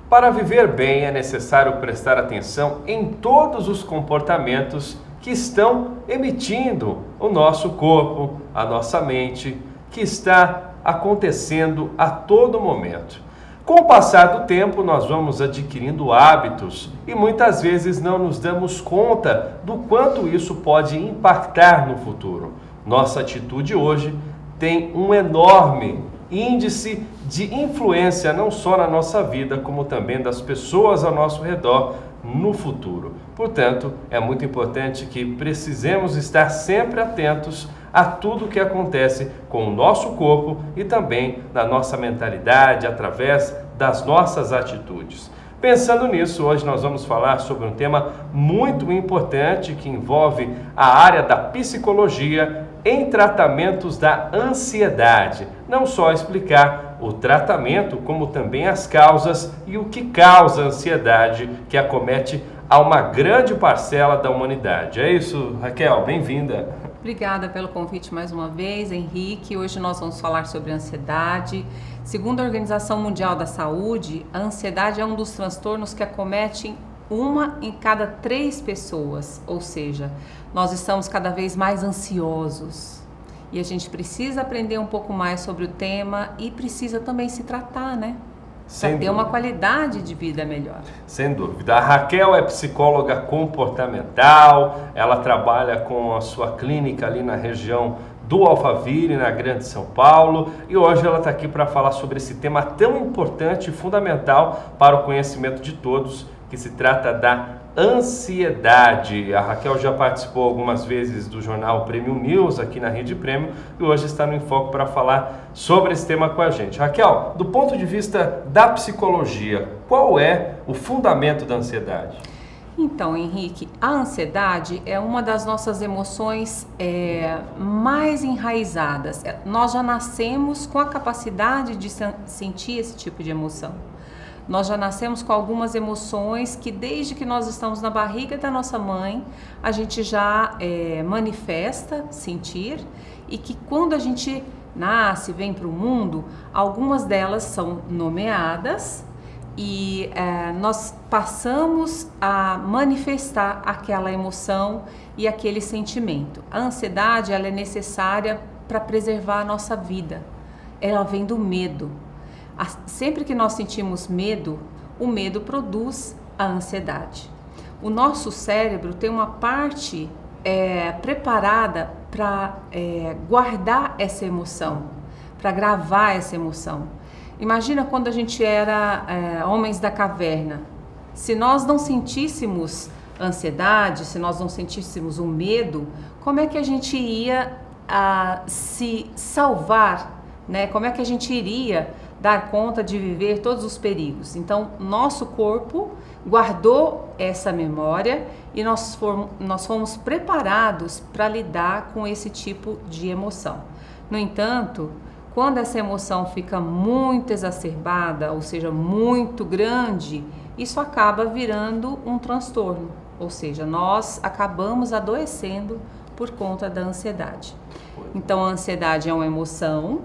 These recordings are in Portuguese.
Para viver bem é necessário prestar atenção em todos os comportamentos que estão emitindo o nosso corpo, a nossa mente, que está acontecendo a todo momento. Com o passar do tempo, nós vamos adquirindo hábitos e muitas vezes não nos damos conta do quanto isso pode impactar no futuro. Nossa atitude hoje tem um enorme índice de influência não só na nossa vida, como também das pessoas ao nosso redor no futuro. Portanto, é muito importante que precisemos estar sempre atentos a tudo o que acontece com o nosso corpo e também na nossa mentalidade, através das nossas atitudes. Pensando nisso, hoje nós vamos falar sobre um tema muito importante que envolve a área da psicologia em tratamentos da ansiedade. Não só explicar o tratamento, como também as causas e o que causa a ansiedade que acomete a uma grande parcela da humanidade. É isso, Raquel, bem-vinda. Obrigada pelo convite mais uma vez, Henrique. Hoje nós vamos falar sobre ansiedade. Segundo a Organização Mundial da Saúde, a ansiedade é um dos transtornos que acometem 1 em cada 3 pessoas, ou seja, nós estamos cada vez mais ansiosos e a gente precisa aprender um pouco mais sobre o tema e precisa também se tratar, né? Para ter uma qualidade de vida melhor. Sem dúvida. A Raquel é psicóloga comportamental, ela trabalha com a sua clínica ali na região do Alphaville, na Grande São Paulo, e hoje ela está aqui para falar sobre esse tema tão importante e fundamental para o conhecimento de todos, que se trata da ansiedade. A Raquel já participou algumas vezes do jornal Premium News aqui na Rede Premium e hoje está no Enfoque para falar sobre esse tema com a gente. Raquel, do ponto de vista da psicologia, qual é o fundamento da ansiedade? Então, Henrique, a ansiedade é uma das nossas emoções mais enraizadas. Nós já nascemos com a capacidade de sentir esse tipo de emoção. Nós já nascemos com algumas emoções que desde que nós estamos na barriga da nossa mãe, a gente já manifesta sentir e que quando a gente nasce, vem para o mundo, algumas delas são nomeadas e nós passamos a manifestar aquela emoção e aquele sentimento. A ansiedade, ela é necessária para preservar a nossa vida. Ela vem do medo. Sempre que nós sentimos medo, o medo produz a ansiedade. O nosso cérebro tem uma parte preparada para guardar essa emoção, para gravar essa emoção. Imagina quando a gente era homens da caverna. Se nós não sentíssemos ansiedade, se nós não sentíssemos o medo, como é que a gente ia se salvar, né? Como é que a gente iria dar conta de viver todos os perigos? Então, nosso corpo guardou essa memória e nós fomos preparados para lidar com esse tipo de emoção. No entanto, quando essa emoção fica muito exacerbada, ou seja, muito grande, isso acaba virando um transtorno, ou seja, nós acabamos adoecendo por conta da ansiedade. Então, a ansiedade é uma emoção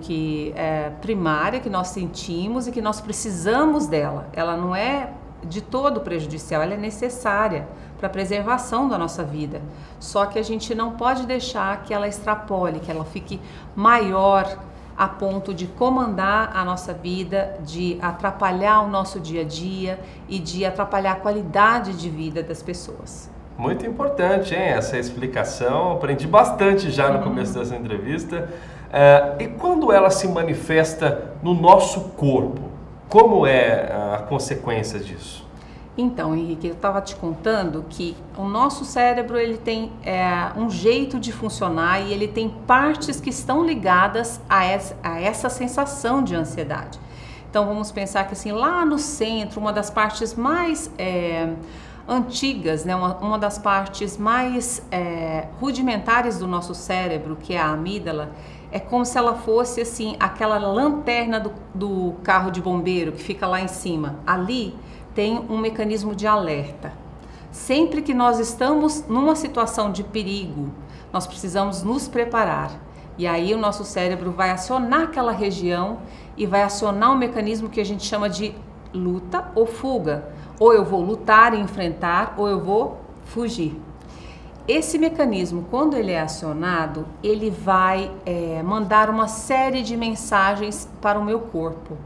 que é primária, que nós sentimos e que nós precisamos dela. Ela não é de todo prejudicial, ela é necessária para a preservação da nossa vida. Só que a gente não pode deixar que ela extrapole, que ela fique maior a ponto de comandar a nossa vida, de atrapalhar o nosso dia a dia e de atrapalhar a qualidade de vida das pessoas. Muito importante, hein? Essa explicação. Aprendi bastante já no começo dessa entrevista. E quando ela se manifesta no nosso corpo, como é a consequência disso? Então, Henrique, eu estava te contando que o nosso cérebro ele tem um jeito de funcionar e ele tem partes que estão ligadas a essa sensação de ansiedade. Então, vamos pensar que assim, lá no centro, uma das partes mais antigas, né, uma das partes mais rudimentares do nosso cérebro, que é a amígdala, é como se ela fosse assim, aquela lanterna do carro de bombeiro que fica lá em cima. Ali tem um mecanismo de alerta. Sempre que nós estamos numa situação de perigo, nós precisamos nos preparar. E aí o nosso cérebro vai acionar aquela região e vai acionar um mecanismo que a gente chama de luta ou fuga. Ou eu vou lutar e enfrentar, ou eu vou fugir. Esse mecanismo, quando ele é acionado, ele vai mandar uma série de mensagens para o meu corpo.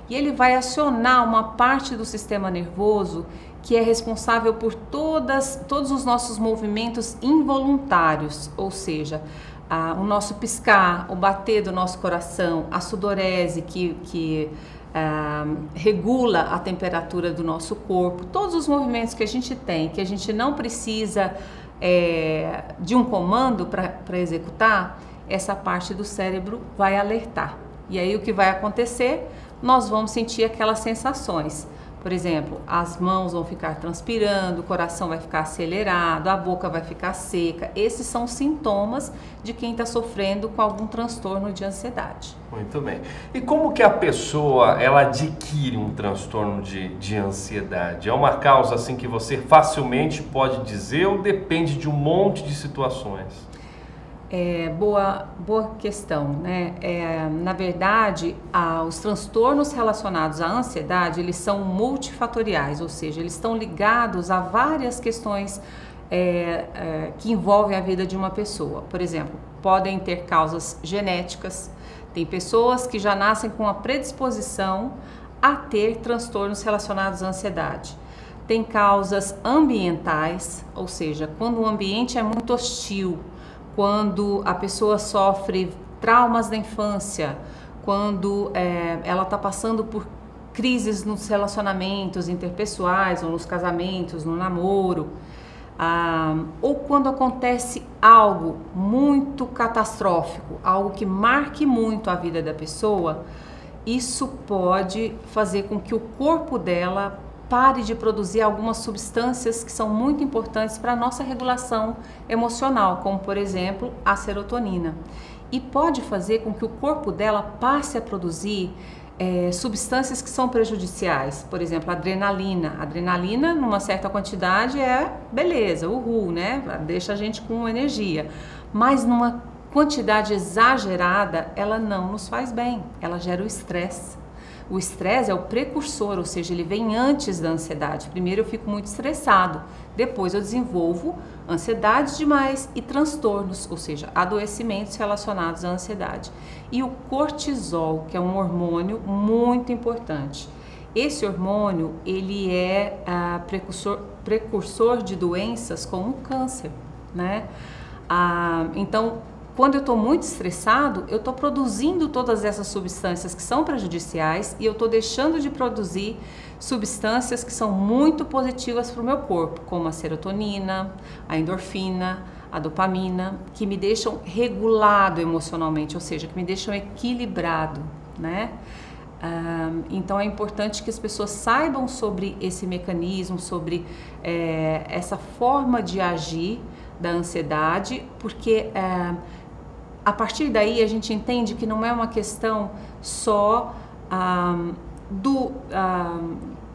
E ele vai acionar uma parte do sistema nervoso que é responsável por todos os nossos movimentos involuntários, ou seja, o nosso piscar, o bater do nosso coração, a sudorese que regula a temperatura do nosso corpo, todos os movimentos que a gente tem, que a gente não precisa de um comando para executar, essa parte do cérebro vai alertar. E aí o que vai acontecer? Nós vamos sentir aquelas sensações. Por exemplo, as mãos vão ficar transpirando, o coração vai ficar acelerado, a boca vai ficar seca. Esses são sintomas de quem está sofrendo com algum transtorno de ansiedade. Muito bem. E como que a pessoa ela adquire um transtorno de ansiedade? É uma causa assim que você facilmente pode dizer ou depende de um monte de situações? Boa questão, né? Na verdade, os transtornos relacionados à ansiedade, eles são multifatoriais, ou seja, eles estão ligados a várias questões que envolvem a vida de uma pessoa. Por exemplo, podem ter causas genéticas, tem pessoas que já nascem com a predisposição a ter transtornos relacionados à ansiedade. Tem causas ambientais, ou seja, quando o ambiente é muito hostil, quando a pessoa sofre traumas da infância, quando ela está passando por crises nos relacionamentos interpessoais ou nos casamentos, no namoro, ou quando acontece algo muito catastrófico, algo que marque muito a vida da pessoa, isso pode fazer com que o corpo dela pare de produzir algumas substâncias que são muito importantes para a nossa regulação emocional, como por exemplo a serotonina. E pode fazer com que o corpo dela passe a produzir substâncias que são prejudiciais, por exemplo, a adrenalina. A adrenalina, numa certa quantidade, beleza, uhul, né? Deixa a gente com energia. Mas numa quantidade exagerada, ela não nos faz bem, ela gera o estresse. O estresse é o precursor, ou seja, ele vem antes da ansiedade. Primeiro eu fico muito estressado, depois eu desenvolvo ansiedade demais e transtornos, ou seja, adoecimentos relacionados à ansiedade. E o cortisol, que é um hormônio muito importante. Esse hormônio, ele é precursor de doenças como o câncer, né? Então, quando eu estou muito estressado, eu estou produzindo todas essas substâncias que são prejudiciais e eu estou deixando de produzir substâncias que são muito positivas para o meu corpo, como a serotonina, a endorfina, a dopamina, que me deixam regulado emocionalmente, ou seja, que me deixam equilibrado, né? Então é importante que as pessoas saibam sobre esse mecanismo, sobre essa forma de agir da ansiedade, porque a partir daí a gente entende que não é uma questão só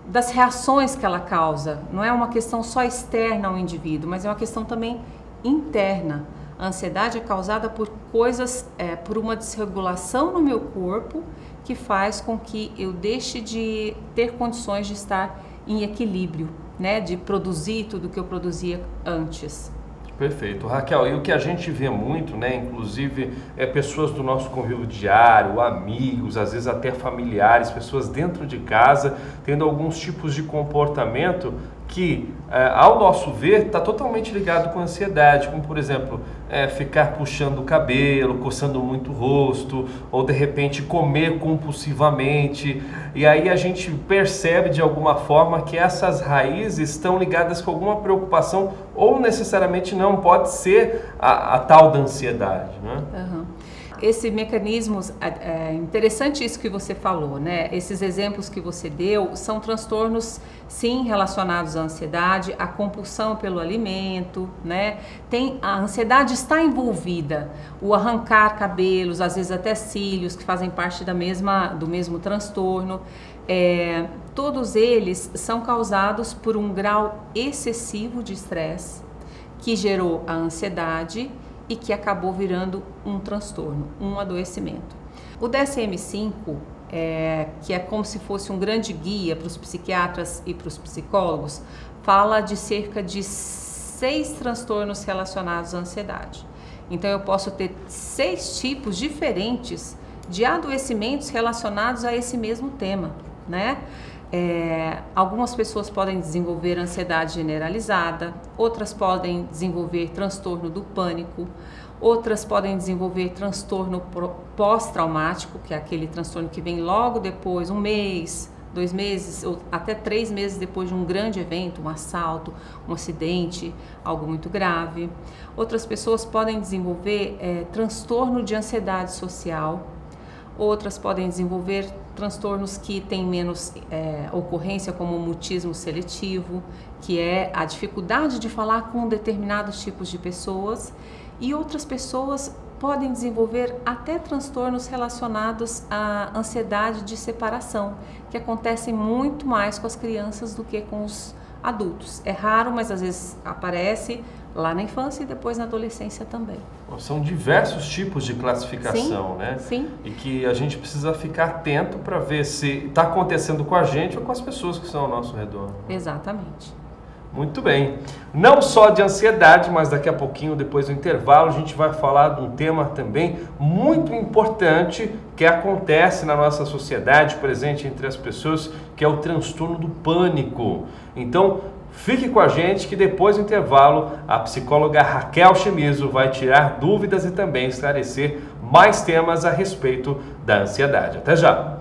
das reações que ela causa, não é uma questão só externa ao indivíduo, mas é uma questão também interna. A ansiedade é causada por coisas, por uma desregulação no meu corpo que faz com que eu deixe de ter condições de estar em equilíbrio, né, de produzir tudo que eu produzia antes. Perfeito. Raquel, e o que a gente vê muito, né, inclusive pessoas do nosso convívio diário, amigos, às vezes até familiares, pessoas dentro de casa, tendo alguns tipos de comportamento que, ao nosso ver, está totalmente ligado com a ansiedade, como por exemplo, ficar puxando o cabelo, coçando muito o rosto, ou de repente comer compulsivamente, e aí a gente percebe de alguma forma que essas raízes estão ligadas com alguma preocupação, ou necessariamente não, pode ser a tal da ansiedade, né? Uhum. Esse mecanismo, é interessante isso que você falou, né? Esses exemplos que você deu são transtornos, sim, relacionados à ansiedade, à compulsão pelo alimento, né? A ansiedade está envolvida, o arrancar cabelos, às vezes até cílios, que fazem parte do mesmo transtorno. Todos eles são causados por um grau excessivo de estresse que gerou a ansiedade e que acabou virando um transtorno, um adoecimento. O DSM-5, que é como se fosse um grande guia para os psiquiatras e para os psicólogos, fala de cerca de 6 transtornos relacionados à ansiedade. Então eu posso ter 6 tipos diferentes de adoecimentos relacionados a esse mesmo tema, né? Algumas pessoas podem desenvolver ansiedade generalizada, outras podem desenvolver transtorno do pânico, outras podem desenvolver transtorno pós-traumático, que é aquele transtorno que vem logo depois, 1 mês, 2 meses ou até 3 meses depois de um grande evento, um assalto, um acidente, algo muito grave. Outras pessoas podem desenvolver transtorno de ansiedade social. Outras podem desenvolver transtornos que têm menos ocorrência, como o mutismo seletivo, que é a dificuldade de falar com determinados tipos de pessoas. E outras pessoas podem desenvolver até transtornos relacionados à ansiedade de separação, que acontecem muito mais com as crianças do que com os adultos. É raro, mas às vezes aparece lá na infância e depois na adolescência também. São diversos tipos de classificação, sim, né? Sim. E que a gente precisa ficar atento para ver se está acontecendo com a gente ou com as pessoas que estão ao nosso redor. Exatamente. Muito bem. Não só de ansiedade, mas daqui a pouquinho, depois do intervalo, a gente vai falar de um tema também muito importante que acontece na nossa sociedade, presente entre as pessoas, que é o transtorno do pânico. Então, fique com a gente que depois do intervalo, a psicóloga Raquel Chimizo vai tirar dúvidas e também esclarecer mais temas a respeito da ansiedade. Até já!